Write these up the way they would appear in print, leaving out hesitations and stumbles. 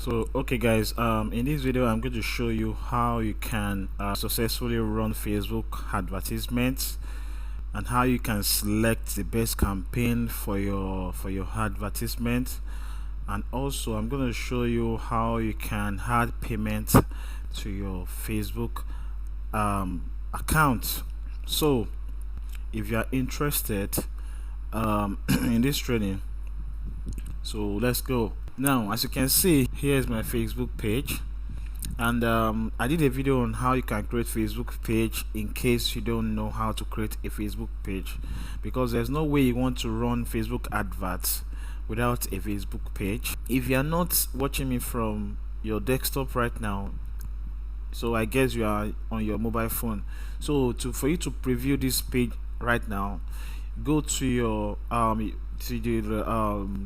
So okay guys, in this video I'm going to show you how you can successfully run Facebook advertisements and how you can select the best campaign for your advertisement. And also I'm going to show you how you can add payment to your Facebook account. So if you are interested in this training, so let's go. Now as you can see, here's my Facebook page, and I did a video on how you can create Facebook page in case you don't know how to create a Facebook page, because there's no way you want to run Facebook adverts without a Facebook page. If you are not watching me from your desktop right now, so I guess you are on your mobile phone. So for you to preview this page right now, go to your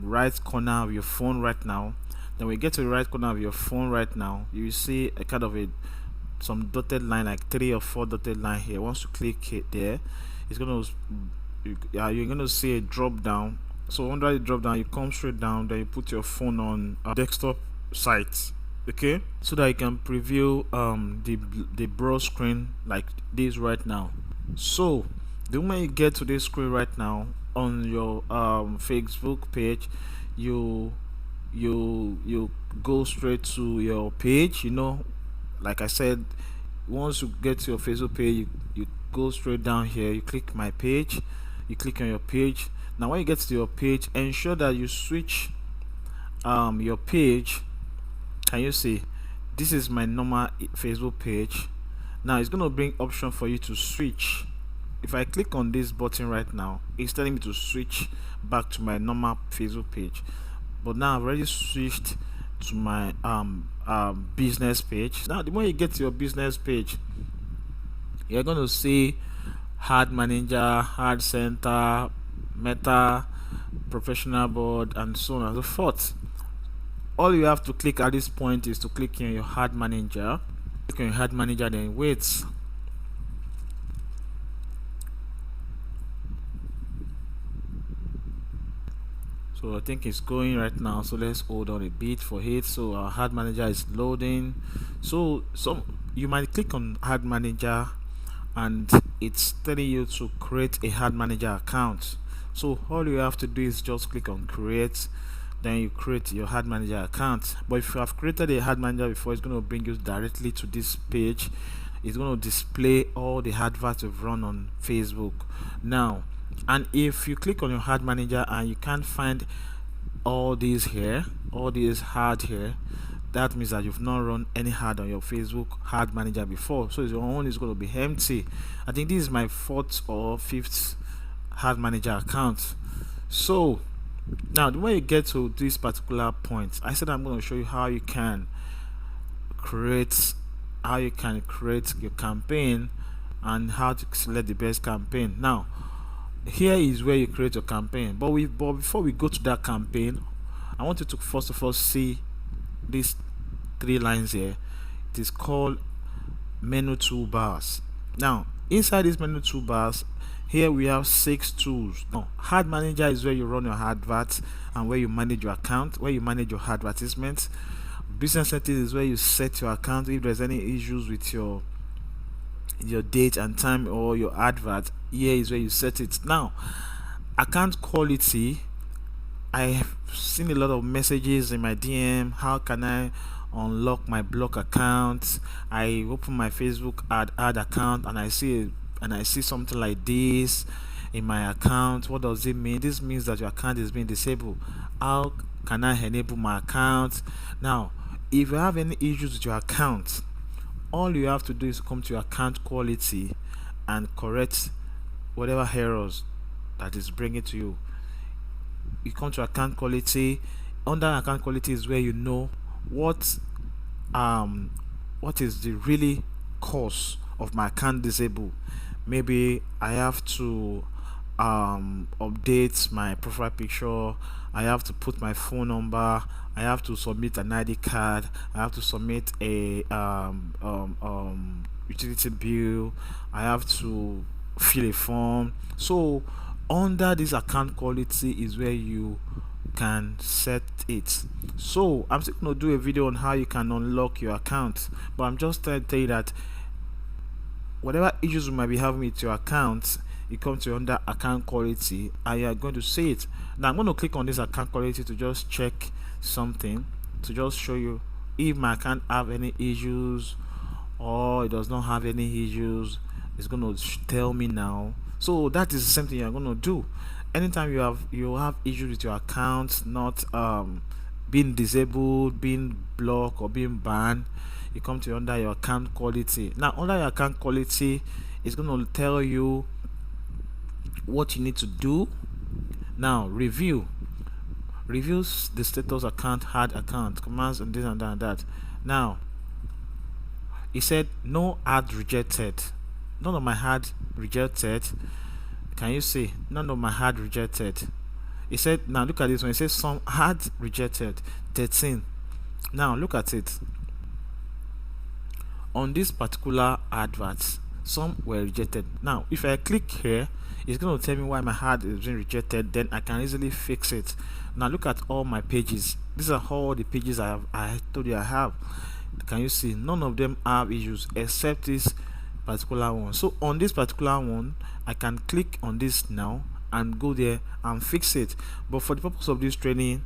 right corner of your phone right now. Then we get to the right corner of your phone right now, you will see a kind of some dotted line, like 3 or 4 dotted line here. Once you click it there, it's gonna you're gonna see a drop down. So under the drop down, you come straight down, then you put your phone on desktop site, okay, so that you can preview the browse screen like this right now. So the moment you get to this screen right now on your Facebook page, you go straight to your page. Like I said, once you get to your Facebook page, you go straight down here, you click my page, you click on your page. Now when you get to your page, ensure that you switch your page. Can you see this is my normal Facebook page? Now it's going to bring option for you to switch. If I click on this button right now, it's telling me to switch back to my normal Facebook page, but now I've already switched to my business page. Now the moment you get to your business page, you're going to see ad manager, ad center, meta, professional board, and so on and so forth. All you have to click at this point is to click on your ad manager. Click on your ad manager, then wait. So I think it's going right now, so let's hold on a bit for it. So our ad manager is loading. So you might click on ad manager and it's telling you to create a ad manager account. So all you have to do is just click on create, then you create your ad manager account. But if you have created a ad manager before, it's going to bring you directly to this page. It's going to display all the adverts you've run on Facebook now. And if you click on your ad manager and you can't find all these ad here, that means that you've not run any ad on your Facebook ad manager before, so your own is going to be empty. I think this is my 4th or 5th ad manager account. So now the way you get to this particular point, I said I'm going to show you how you can create your campaign and how to select the best campaign. Now here is where you create your campaign, but before we go to that campaign, I want you to first of all see these 3 lines here. It is called menu toolbars. Now inside this menu toolbars, here we have 6 tools. Now ad manager is where you run your adverts and where you manage your account, where you manage your advertisements. Business settings is where you set your account if there's any issues with your date and time or your advert. Here is where you set it. Now account quality, I have seen a lot of messages in my DM, how can I unlock my block account? I open my Facebook ad account and I see something like this in my account. What does it mean? This means that your account is being disabled. How can I enable my account? Now if you have any issues with your account, all you have to do is come to your account quality and correct whatever errors that is bringing to you. You come to account quality. Under account quality is where you know what is the really cause of my account disabled. Maybe I have to update my profile picture, I have to put my phone number, I have to submit an ID card, I have to submit a utility bill, I have to fill a form. So under this account quality is where you can set it. So I'm still going to do a video on how you can unlock your account, but I'm just trying to tell you that whatever issues you might be having with your account, you come to under account quality and you are going to see it. Now I'm going to click on this account quality to just check something, to just show you if my account have any issues or it does not have any issues. It's going to tell me now. So that is the same thing you're going to do anytime you have issues with your account not being disabled, being blocked, or being banned. You come to under your account quality. Now under your account quality, it's going to tell you what you need to do. Now reviews the status account, hard account, commands, and this and that and that. Now it said no ad rejected. None of my ad rejected. Can you see? None of my ad rejected. It said, now look at this one. It says some ad rejected 13. Now look at it. On this particular advert, some were rejected. Now if I click here, it's going to tell me why my ad is being rejected. Then I can easily fix it. Now look at all my pages. These are all the pages I told you I have. Can you see? None of them have issues except this particular one. So on this particular one, I can click on this now and go there and fix it. But for the purpose of this training,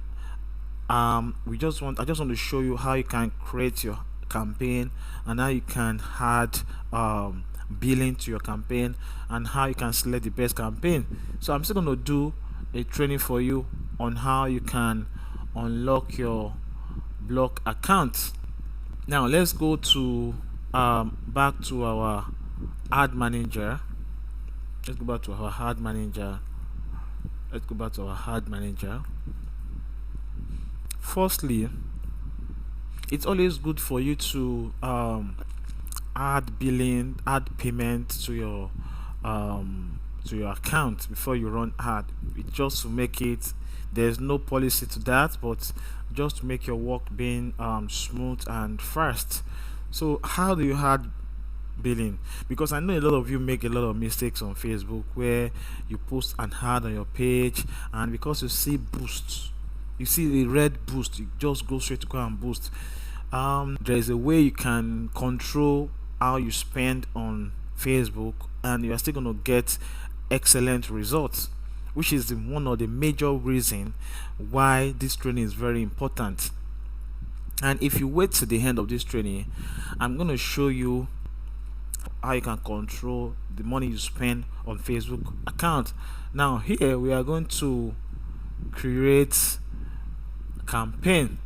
I just want to show you how you can create your campaign and how you can add billing to your campaign and how you can select the best campaign. So I'm still going to do a training for you on how you can unlock your block account. Now let's go to back to our ad manager. Let's go back to our ad manager. Firstly, it's always good for you to add billing, add payment to your account before you run ad. Just to make it, there's no policy to that, but just to make your work being smooth and fast. So how do you add billing? Because I know a lot of you make a lot of mistakes on Facebook where you post an ad on your page, and because you see boosts, you see the red boost, you just go straight to go and boost. There's a way you can control how you spend on Facebook, and you are still going to get excellent results, which is one of the major reason why this training is very important. And if you wait to the end of this training, I'm going to show you how you can control the money you spend on Facebook account. Now here we are going to create campaign.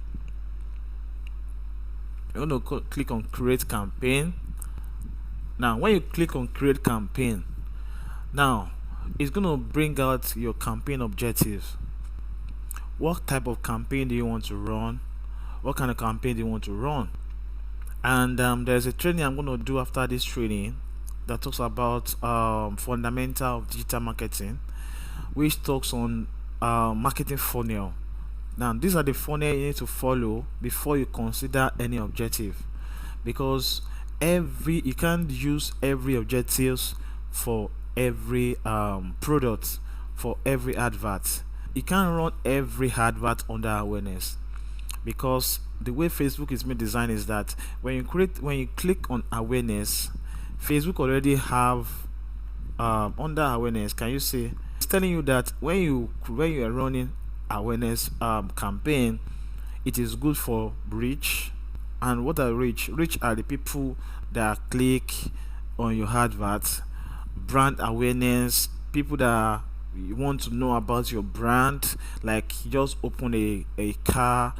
You're going to click on create campaign. Now when you click on create campaign, now it's going to bring out your campaign objectives. What type of campaign do you want to run? What kind of campaign do you want to run? And there's a training I'm going to do after this training that talks about fundamental of digital marketing, which talks on marketing funnel. Now these are the funnel you need to follow before you consider any objective, because you can't use every objectives for every product, for every advert. You can't run every advert under awareness, because the way Facebook is made design is that when you click on awareness, Facebook already have under awareness. Can you see? It's telling you that when you are running awareness campaign, it is good for reach. And what are reach? Reach are the people that click on your advert. Brand awareness, people that you want to know about your brand, like you just open a car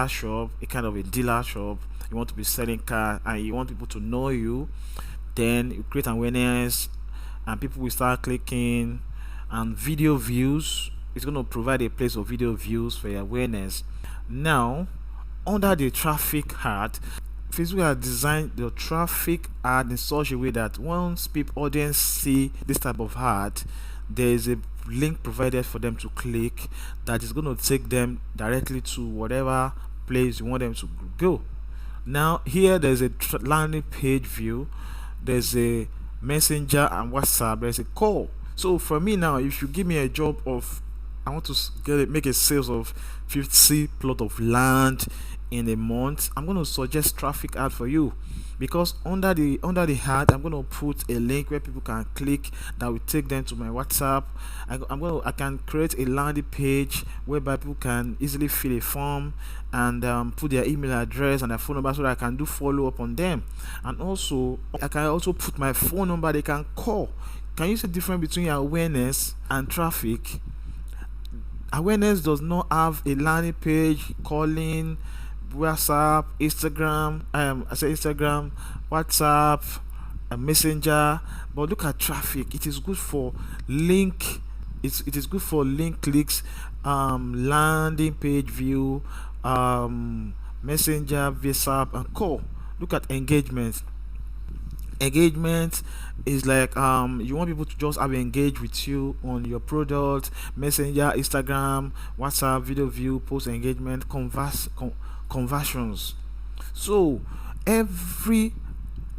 shop, a kind of a dealer shop. You want to be selling car and you want people to know you. Then you create awareness and people will start clicking. And video views, it's going to provide a place of video views for your awareness. Now under the traffic ad, Facebook has designed the traffic ad in such a way that once people audience see this type of ad, there is a link provided for them to click that is going to take them directly to whatever place you want them to go. Now here there's a landing page view, there's a messenger and WhatsApp, there's a call. So for me now, if you give me a job of I want to make a sales of 50 plot of land in a month. I'm going to suggest traffic ad for you, because under the ad I'm going to put a link where people can click, that will take them to my WhatsApp. I can create a landing page whereby people can easily fill a form and put their email address and their phone number, so that I can do follow up on them. And also I can also put my phone number they can call. Can you see the difference between awareness and traffic? Awareness does not have a landing page, calling, WhatsApp, Instagram, I say Instagram, WhatsApp, a messenger. But look at traffic. It is good for link. It is good for link clicks, landing page view, messenger, WhatsApp, and call. Look at engagement. Engagement is like, you want people to just have engage with you on your product. Messenger, Instagram, WhatsApp, video view, post engagement, conversions. So every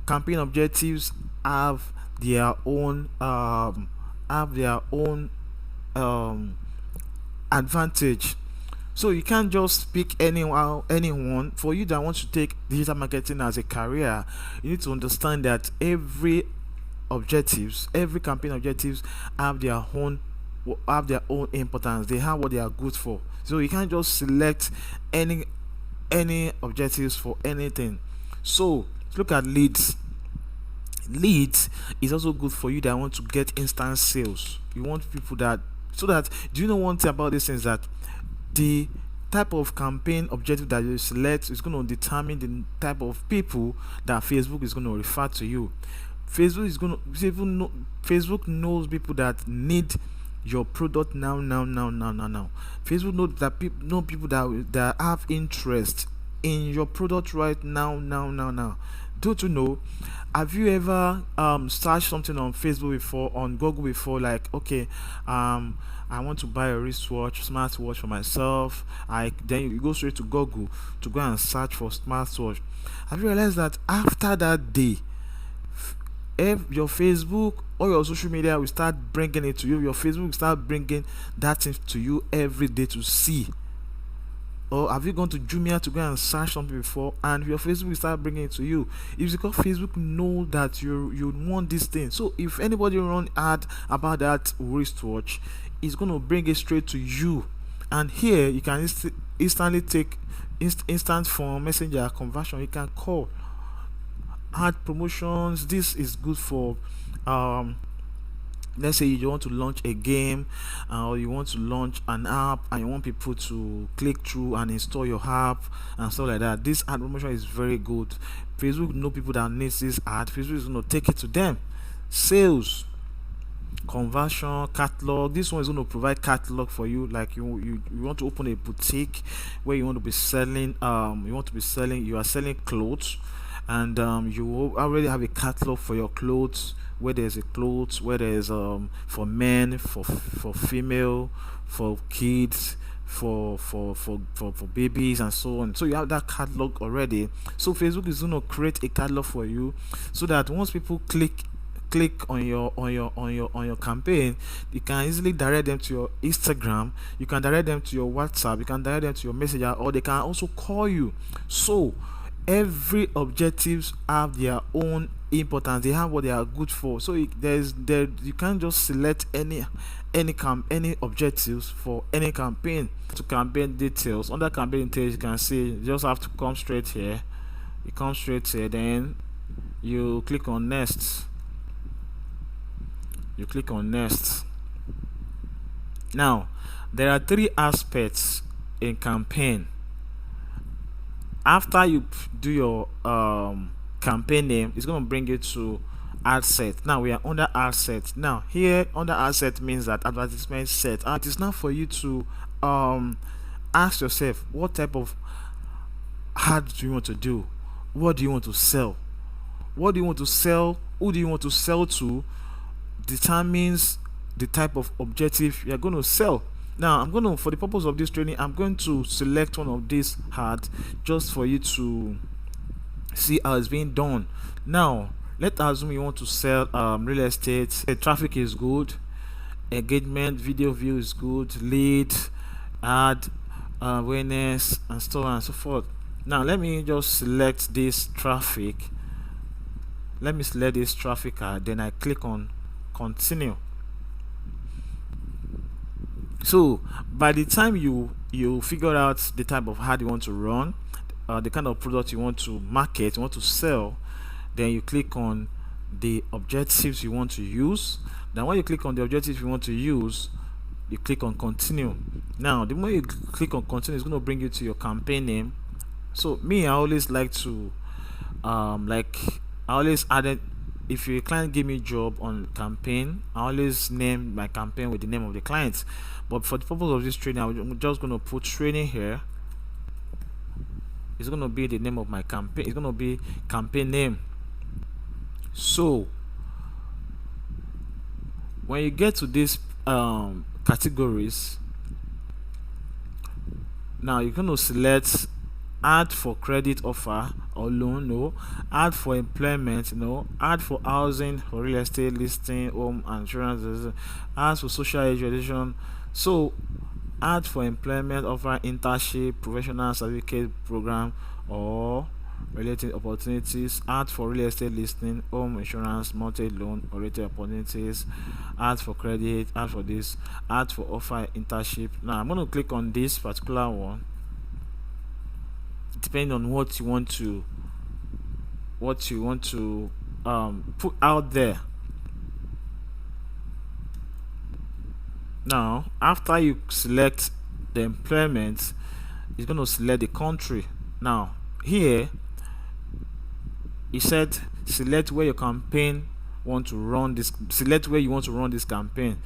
campaign objectives their own have their own advantage. So you can't just pick anyone. For you that wants to take digital marketing as a career, you need to understand that every campaign objectives have their own importance. They have what they are good for. So you can't just select any objectives for anything. So look at leads. Leads is also good for you that want to get instant sales. You want people that, so that, do you know one thing about this thing is that the type of campaign objective that you select is going to determine the type of people that Facebook is going to refer to you. Facebook knows people that need your product now. Facebook know people that have interest in your product right now. Don't you know? Have you ever searched something on Facebook before, on Google before, like, okay, I want to buy a smartwatch for myself. Then you go straight to Google to go and search for smartwatch. Have you realized that after that day, if your Facebook or your social media will start bringing it to you, your Facebook will start bringing that thing to you every day to see? Or have you gone to Jumia to go and search something before, and your Facebook will start bringing it to you? It's because Facebook know that you want this thing. So if anybody run ad about that wristwatch, it's going to bring it straight to you. And here you can instantly take instant form, messenger, conversion. You can call, ad promotions. This is good for let's say you want to launch a game, or you want to launch an app and you want people to click through and install your app and stuff like that. This ad promotion is very good. Facebook know people that need this ad. Facebook is going to take it to them. Sales, conversion, catalog. This one is going to provide catalog for you. Like you want to open a boutique where you want to be selling you are selling clothes, and you already have a catalog for your clothes, where there's a clothes, where there's for men, for female, for kids, for babies, and so on. So you have that catalog already. So Facebook is going to create a catalog for you, so that once people click on your campaign, you can easily direct them to your Instagram, you can direct them to your WhatsApp, you can direct them to your messenger, or they can also call you. So every objectives have their own importance. They have what they are good for. So you can't just select any objectives for any campaign. To campaign details, under campaign details, you can see you just have to come straight here. You come straight here, then you click on next. Now there are three aspects in campaign. After you do your campaign name, it's going to bring you to ad set. Now we are under ad set. Now here under ad set means that advertisement set, and it is now for you to ask yourself, what type of ad do you want to do? What do you want to sell? What do you want to sell? Who do you want to sell to? Determines the type of objective you are going to sell. Now for the purpose of this training, I'm going to select one of these ads just for you to see how it's being done. Now let's assume you want to sell real estate. The traffic is good, engagement, video view is good, lead, ad, awareness, and so on and so forth. Now let me just select this traffic. Let me select this traffic ad, then I click on continue. So by the time you figure out the type of ad you want to run, the kind of product you want to market, you want to sell, then you click on the objectives you want to use. Then when you click on the objectives you want to use, you click on continue. Now the moment you click on continue, it's going to bring you to your campaign name. So me, I always like to like I always added, if your client give me job on campaign, I always name my campaign with the name of the client. But for the purpose of this training, I'm just going to put training here. It's going to be the name of my campaign. It's going to be campaign name. So when you get to these categories, now you're going to select ad for credit offer or loan, no, ad for employment, no, ad for housing, for real estate listing, home and insurance, ads for social education. So ad for employment offer, internship, professional certificate program or related opportunities, ad for real estate listing, home insurance, mortgage loan or related opportunities, ad for credit, ad for this, ad for offer internship. Now I'm going to click on this particular one, depending on what you want to put out there. Now after you select the employment, it's going to select the country. Now here it said select where your campaign want to run this, select where you want to run this campaign.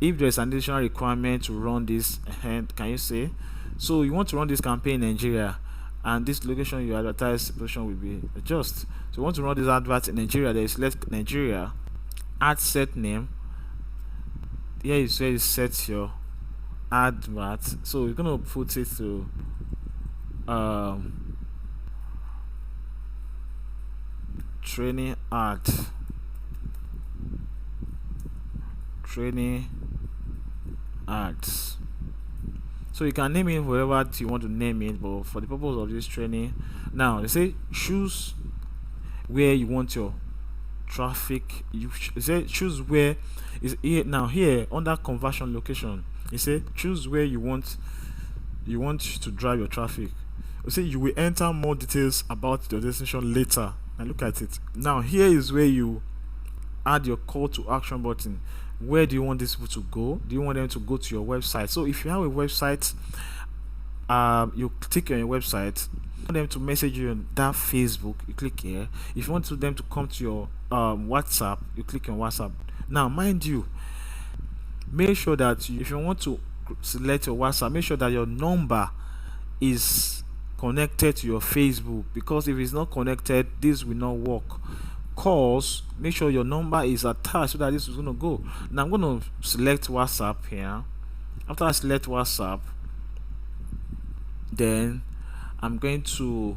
If there's an additional requirement to run this, can you say? So you want to run this campaign in Nigeria, and this location you advertise position will be adjust. So you want to run this advert in Nigeria, then you select Nigeria, add set name. Here you say you set your advert, so you're gonna put it to training ad, training ads. So you can name it whatever you want to name it, but for the purpose of this training, now they say choose where you want your traffic. You say choose where is here. Now here under conversion location, you say choose where you want to drive your traffic. You say you will enter more details about your destination later. And look at it. Now here is where you add your call to action button. Where do you want these people to go? Do you want them to go to your website? So if you have a website, you click on your website. If you want them to message you on that Facebook, you click here. If you want them to come to your WhatsApp, you click on WhatsApp. Now mind you, make sure that if you want to select your WhatsApp, make sure that your number is connected to your Facebook, because if it's not connected, this will not work. Calls, make sure your number is attached so that this is going to go. Now I'm going to select WhatsApp here. After I select WhatsApp, then I'm going to,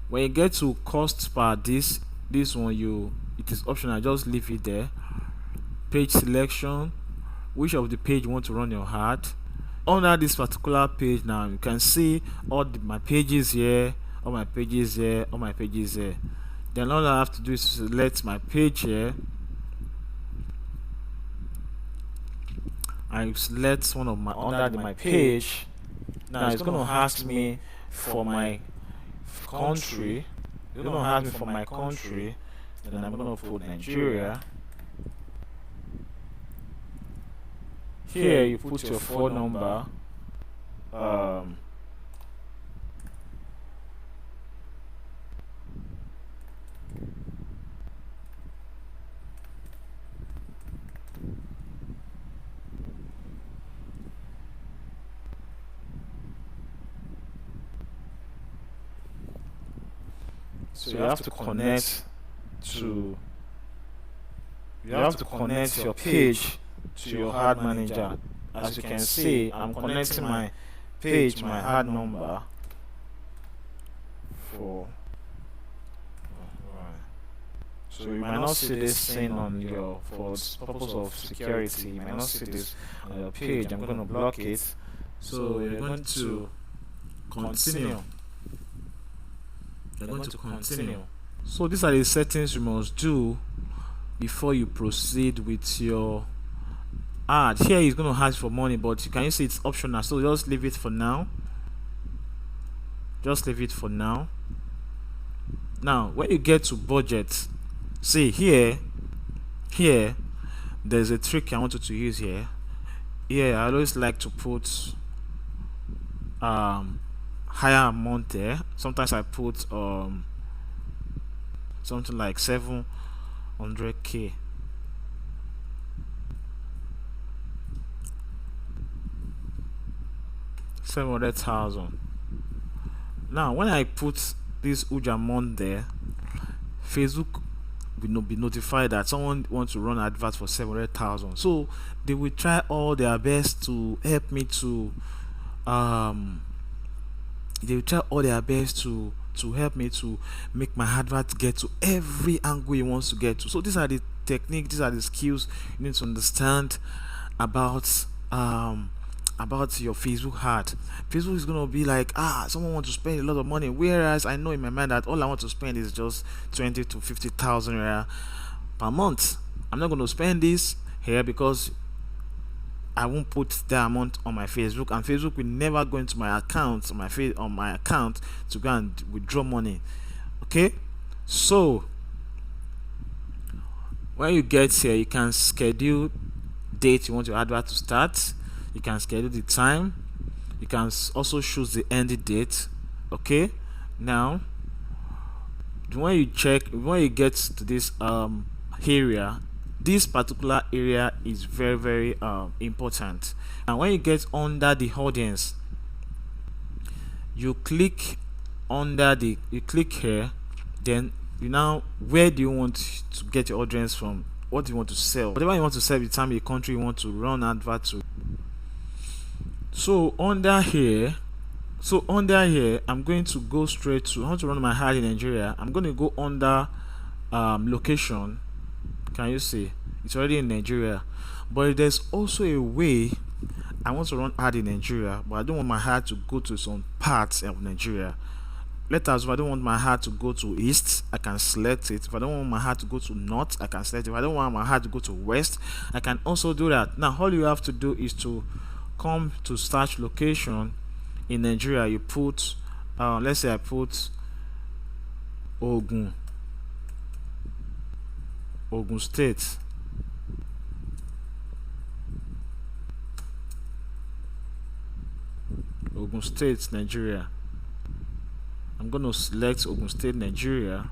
when you get to cost per this one, it is optional, just leave it there. Page selection, which of the page you want to run your ad. Under this particular page, now you can see my pages here, all my pages here, all my pages here. Then all I have to do is select my page here. I select one of my under my page. Now it's going to ask me for my country. It's going to ask me for my country. Then I'm going to put Nigeria. Here you put your phone number. So you have to connect your page to your ad manager. As you can see, I'm connecting my page, my ad number for So you might not see this thing on your, for purpose of security, you might not see this on your page. I'm going to block it. So you're going to continue. You're going to continue. So these are the settings you must do before you proceed with your ad. Here is going to ask for money, but you can see it's optional, so just leave it for now. Just leave it for now. Now when you get to budget, see here there's a trick I want you to use here. I always like to put higher amount there. Sometimes I put something like 700k. $700,000. Now when I put this huge amount there, Facebook will not be notified that someone wants to run advert for 700,000. So they will try all their best to help me to they will try all their best to help me to make my advert get to every angle he wants to get to. So these are the techniques, these are the skills you need to understand about your Facebook ad. Facebook is gonna be like, someone wants to spend a lot of money, whereas I know in my mind that all I want to spend is just 20 to 50,000 naira per month. I'm not going to spend this here because I won't put that amount on my Facebook, and Facebook will never go into my account, on my account, to go and withdraw money. Okay, so when you get here, you can schedule date you want your advert to start. You can schedule the time. You can also choose the end date. Okay, now when you get to this area, this particular area is very, very important. And when you get under the audience, you click here, then you now, where do you want to get your audience from? What do you want to sell? Whatever you want to sell, the time, the country you want to run advert to. So under here, I'm going to go straight to, I want to run my ad in Nigeria. I'm going to go under location. Can you see it's already in Nigeria? But there's also a way I want to run ad in Nigeria, but I don't want my ad to go to some parts of Nigeria. Let us, if I don't want my ad to go to east, I can select it. If I don't want my ad to go to north, I can select it. If I don't want my ad to go to west, I can also do that. Now all you have to do is to come to search location in Nigeria. You put let's say I put Ogun State. Ogun State, Nigeria. I'm going to select Ogun State, Nigeria.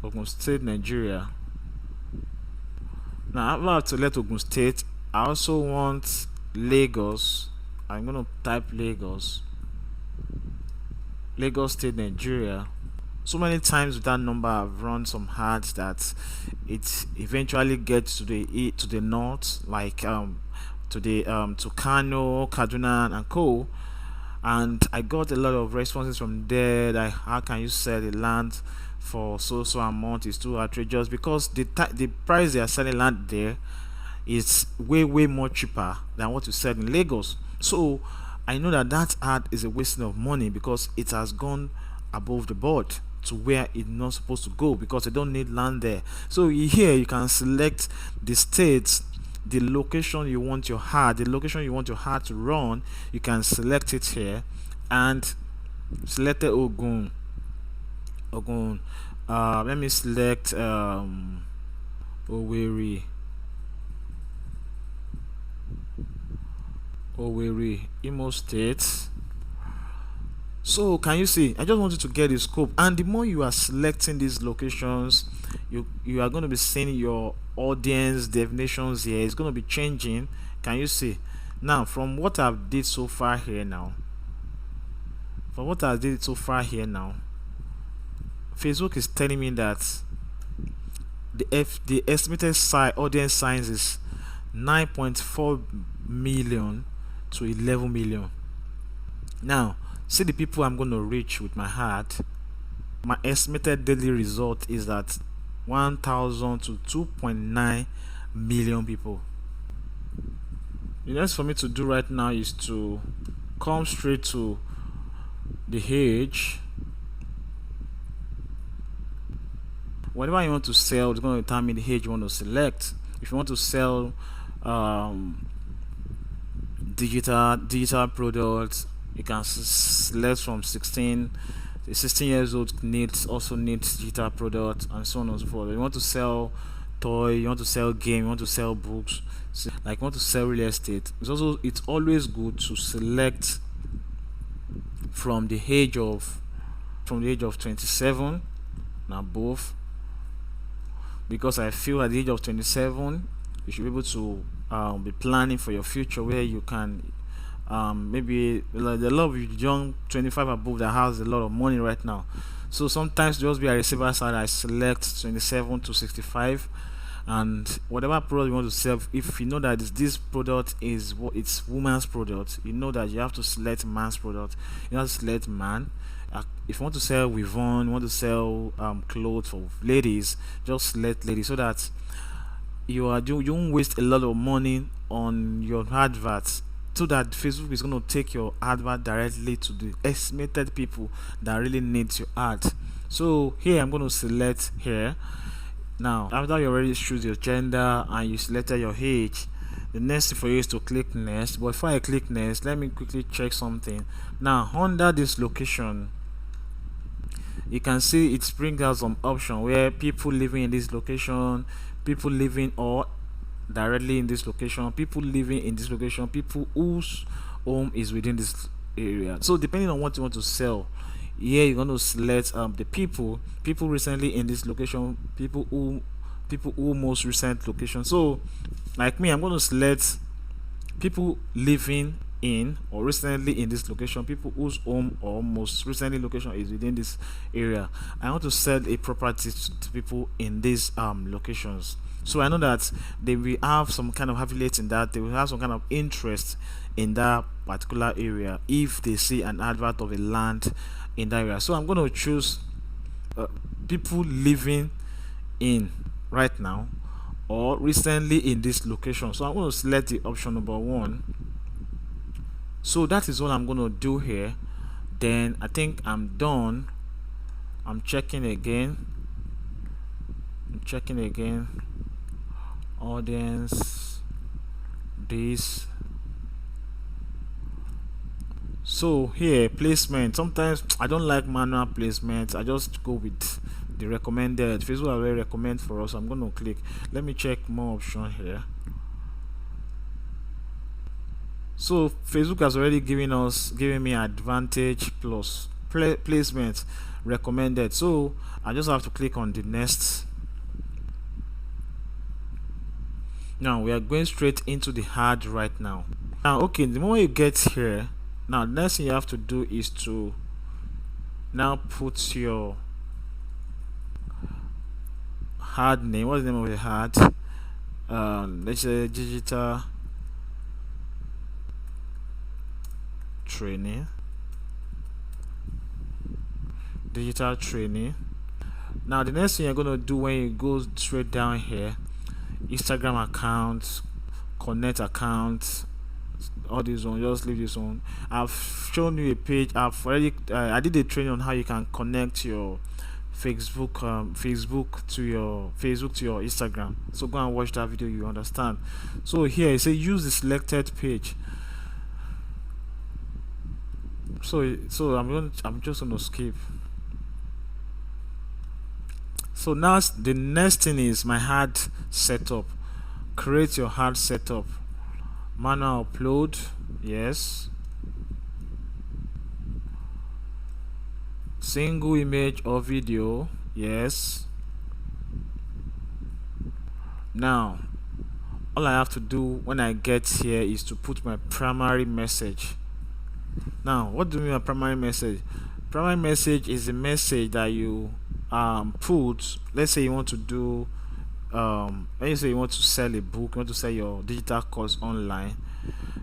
Ogun State, Nigeria. Now I have to select Ogun State. I also want Lagos. I'm going to type Lagos State, Nigeria. So many times with that number I've run some ads that it eventually gets to the north, like to Kano, Kaduna and co, and I got a lot of responses from there, like how can you sell the land for so amount, is too outrageous, because the price they are selling land there is way more cheaper than what you sell in Lagos. So I know that ad is a wasting of money because it has gone above the board to where it's not supposed to go, because they don't need land there. So here you can select the states, the location you want your ad to run. You can select it here and select the Ogun. Let me select Owerri, Imo State. So can you see, I just wanted to get the scope, and the more you are selecting these locations, you are going to be seeing your audience definitions here. It's going to be changing. Can you see now from what I've did so far here now? Facebook is telling me that the estimated audience size is 9.4 million to 11 million. Now see the people I'm going to reach with my ad. my estimated daily result is that 1,000 to 2.9 million people. The next for me to do right now is to come straight to the age. Whatever you want to sell, it's going to determine the age you want to select. If you want to sell digital products, you can select from 16. The 16 years old also needs digital products, and so on and so forth. You want to sell toy, you want to sell game, you want to sell books, like you want to sell real estate. It's always good to select from the age of 27 and above, because I feel at the age of 27 you should be able to be planning for your future, where you can maybe like a lot of young 25 above that has a lot of money right now. So sometimes just be a receiver side, I select 27 to 65, and whatever product you want to sell, if you know that this product is it's woman's product, you know that you have to select man's product. You have to select man. If you want to sell Wivon, you want to sell clothes for ladies, just select ladies, so that you won't waste a lot of money on your adverts, so that Facebook is going to take your advert directly to the estimated people that really needs your ad. So here I'm going to select here. Now after you already choose your gender and you selected your age, the next thing for you is to click next. But before I click next, let me quickly check something. Now under this location, you can see it brings out some option where people living in this location, people living or directly in this location, people living in this location, people whose home is within this area. So depending on what you want to sell, here you're going to select the people recently in this location, people who most recent location. So like me, I'm going to select people living in or recently in this location, people whose home or most recently location is within this area. I want to sell a property to people in these locations. So I know that they will have some kind of affiliate in that, they will have some kind of interest in that particular area if they see an advert of a land in that area. So I'm going to choose people living in right now or recently in this location. So I'm going to select the option number 1. So that is what I'm going to do here. Then I think I'm done. I'm checking again. Audience, this. So here, placement. Sometimes I don't like manual placement, I just go with the recommended. Facebook already recommend for us. I'm going to click. Let me check more option here. So Facebook has already given me advantage plus placement recommended. So I just have to click on the next. Now we are going straight into the ad right now. Now okay, the moment you get here, now the next thing you have to do is to now put your ad name. What's the name of the ad? Let's say digital training. Now the next thing you're going to do when you go straight down here, Instagram account, connect account, all this one, just leave this one. I've shown you a page. I've already I did a training on how you can connect your Facebook to your Instagram. So go and watch that video, you understand. So here it says use the selected page. So I'm just going to skip. So now the next thing is my ad setup. Create your ad setup. Manual upload, yes. Single image or video, yes. Now all I have to do when I get here is to put my primary message. Now what do you mean by primary message? Primary message is a message that you put. Let's say you want to do let's say you want to sell a book, you want to sell your digital course online.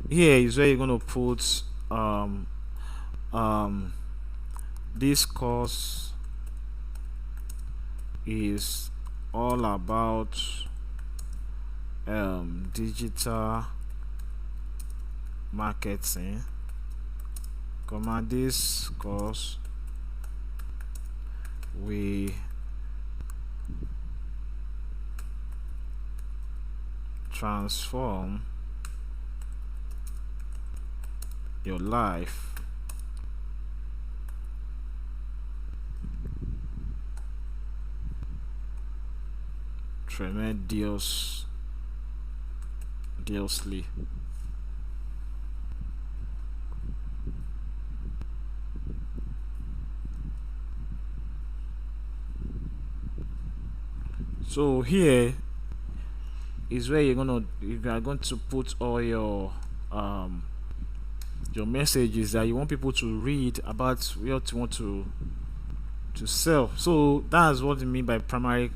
Here is where you're going to put this course is all about digital marketing, this course we transform your life tremendously. So here is where you are going to put all your messages that you want people to read about what you want to sell. So that's what you mean by primary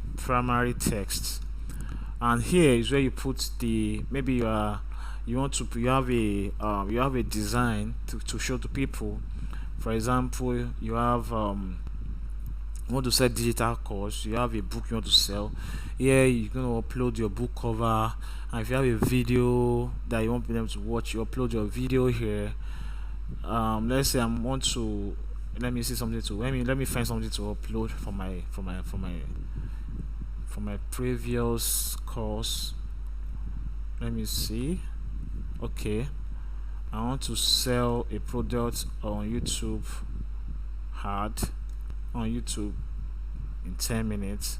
text. And here is where you put the, maybe you want to, you have a design to show to people. For example, you have you want to sell digital course, you have a book you want to sell. Here you're going to upload your book cover, and if you have a video that you want them to watch, you upload your video here. Let's say I want to, let me see something to, let me find something to upload for my previous course. Let me see. Okay, I want to sell a product on YouTube on YouTube in 10 minutes.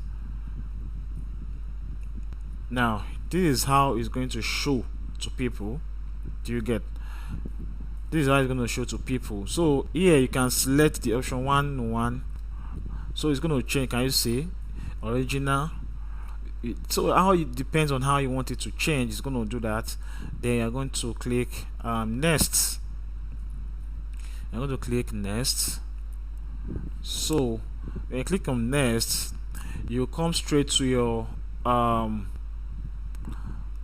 Now this is how it's going to show to people. Do you get? This is how it's going to show to people. So here you can select the option 1 so it's going to change. Can you see original? So how it depends on how you want it to change. It's going to do that. Then you're going to click next. I'm going to click next. So when you click on next, you come straight to your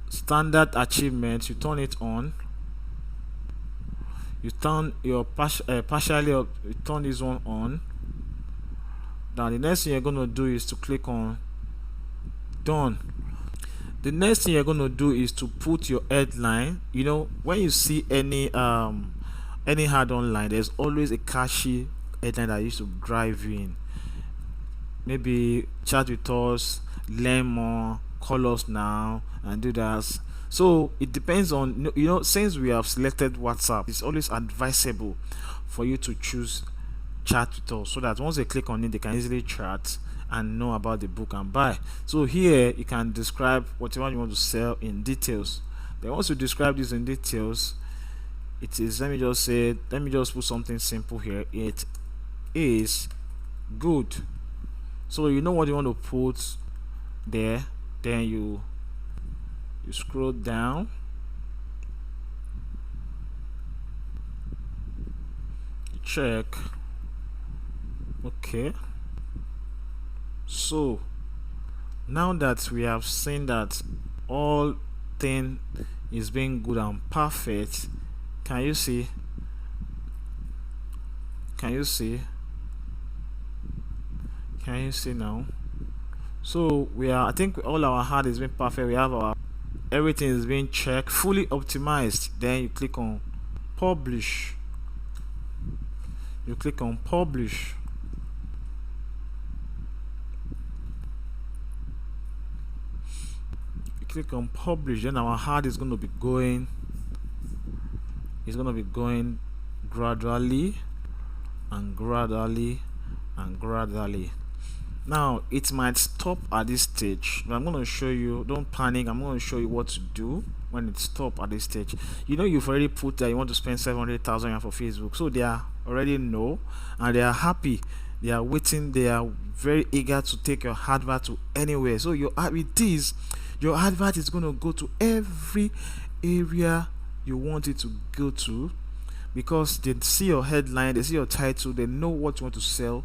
standard achievement. You turn it on. You turn your partially up. You turn this one on. Now the next thing you're going to do is to click on done. The next thing you're going to do is to put your headline. You know, when you see any ad online, there's always a catchy headline that used to drive you in. Maybe chat with us, learn more, call us now, and do that. So it depends on, you know, since we have selected WhatsApp, it's always advisable for you to choose chat with us, so that once they click on it, they can easily chat and know about the book and buy. So here you can describe whatever you want to sell in details. Then once you describe this in details, it is, let me just put something simple here. It is good. So you know what you want to put there. Then you scroll down. You check. Okay. So now that we have seen that all thing is being good and perfect, can you see now? So I think all our hard is being perfect. We have our, everything is being checked, fully optimized. Then you click on publish. You click on publish. Click on publish. Then our hard is going to be going, it's going to be going gradually and gradually and gradually. Now it might stop at this stage, but I'm going to show you, don't panic, I'm going to show you what to do when it stop at this stage. You know, you've already put that you want to spend 700,000 for Facebook, so they are already know and they are happy, they are waiting, they are very eager to take your advert to anywhere. So with this, your advert is going to go to every area you want it to go to, because they see your headline, they see your title, they know what you want to sell,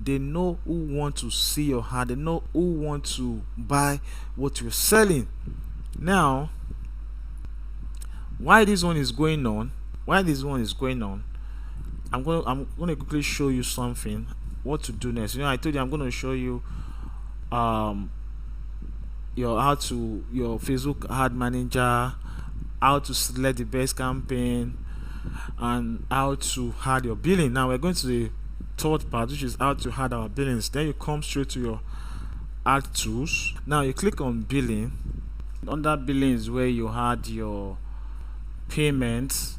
they know who want to see your ad, they know who want to buy what you're selling. Now, why this one is going on, I'm going to quickly show you something what to do next. You know, I told you I'm going to show you um your Facebook ad manager, how to select the best campaign, and how to add your billing. Now we're going to the third part, which is how to add our billings. Then you come straight to your add tools. Now you click on billing. Under billing is where you add your payments.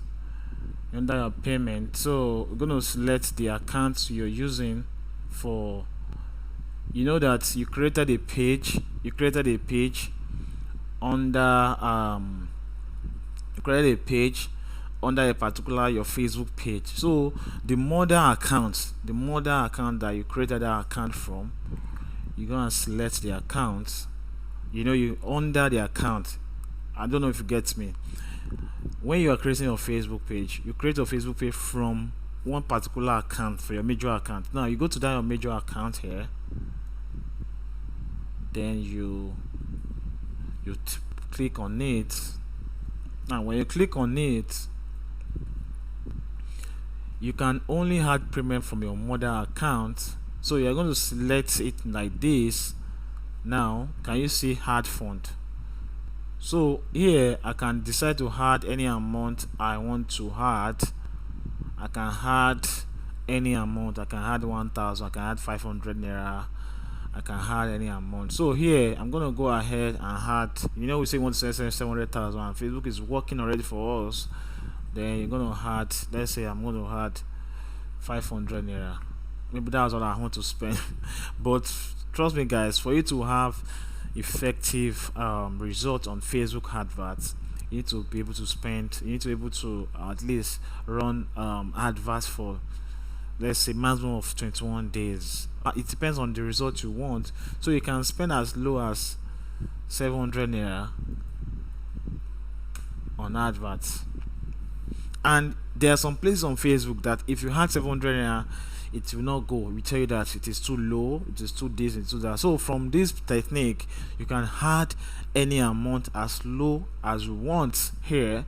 Under your payment, so we're going to select the account you're using for. You know that you created a page under you created a page under a particular your Facebook page. So the mother account that you created that account from, you're gonna select the account. You under the account. I don't know if you get me. When you are creating your Facebook page, you create your Facebook page from one particular account for your major account. Now you go to that your major account here, then you click on it. Now when you click on it, you can only add premium from your mother account, so you're going to select it like this. Now can you see add fund? So here I can decide to add any amount I want to add. I can add any amount. I can add 1,000, I can add 500 naira, I can add any amount. So here I'm gonna go ahead and add, we say we want to send 700,000 and Facebook is working already for us. Then you're gonna add, let's say I'm gonna add 500 naira. Maybe that's all I want to spend. But trust me guys, for you to have effective result on Facebook adverts, you need to be able to spend, you need to be able to at least run adverts for, let's say, maximum of 21 days. It depends on the result you want, so you can spend as low as 700 naira on adverts. And there are some places on Facebook that if you had 700 naira, it will not go. We tell you that it is too low, it is too this, it's too that. So from this technique, you can add any amount as low as you want here.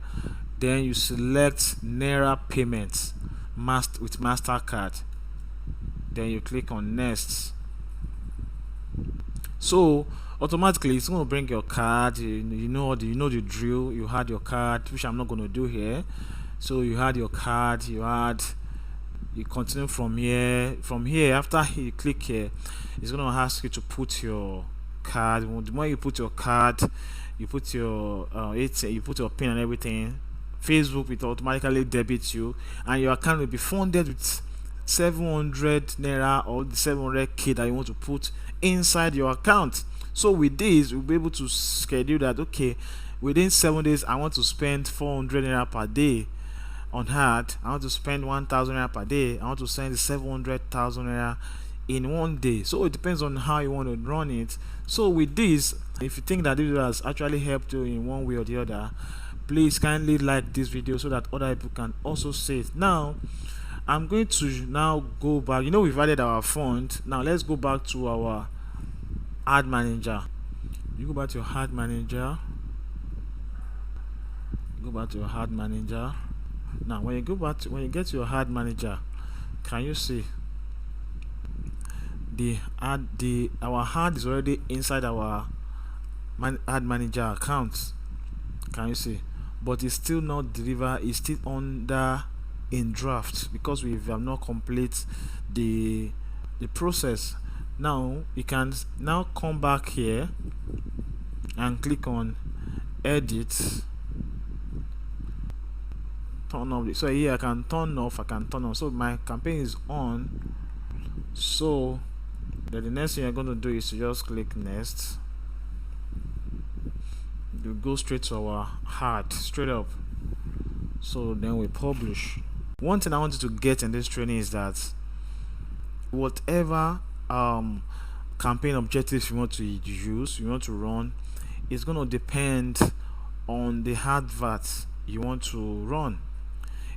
Then you select Naira payments with MasterCard. Then you click on next. So automatically it's going to bring your card. You know the drill. You had your card, which I'm not going to do here. So you had your card, you continue from here. After you click here, it's going to ask you to put your card. The more you put your card, you put your you put your pin and everything, Facebook will automatically debit you, and your account will be funded with 700 naira or the 700k that you want to put inside your account. So with this, we'll be able to schedule that, okay, within 7 days I want to spend 400 naira per day on ad. I want to spend 1,000 naira per day. I want to send 700,000 naira in one day. So it depends on how you want to run it. So with this, if you think that this has actually helped you in one way or the other, please kindly like this video so that other people can also see it. Now I'm going to now go back. We've added our font. Now let's go back to our ad manager. You go back to your ad manager. Now when you get to your ad manager, can you see our ad is already inside our ad manager account? Can you see? But it's still not delivered. It's still under in draft because we have not complete the process. Now you can now come back here and click on edit, turn off. So here I can turn off, I can turn on. So my campaign is on. So then the next thing you're going to do is to just click next. You go straight to our ad, straight up. So then we publish. One thing I wanted to get in this training is that whatever campaign objectives you want to use, you want to run, is going to depend on the adverts you want to run.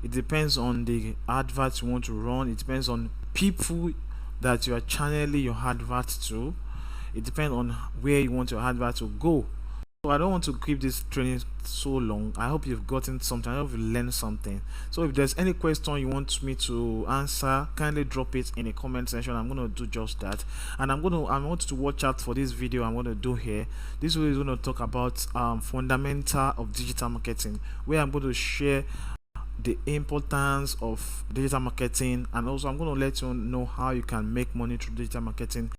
It depends on the adverts you want to run. It depends on people that you are channeling your advert to. It depends on where you want your advert to go. So I don't want to keep this training so long. I hope you've gotten something. I hope you learned something. So if there's any question you want me to answer, kindly drop it in the comment section. I'm gonna do just that. And I want you to watch out for this video I'm gonna do here. This video is gonna talk about fundamental of digital marketing, where I'm going to share the importance of digital marketing, and also I'm going to let you know how you can make money through digital marketing.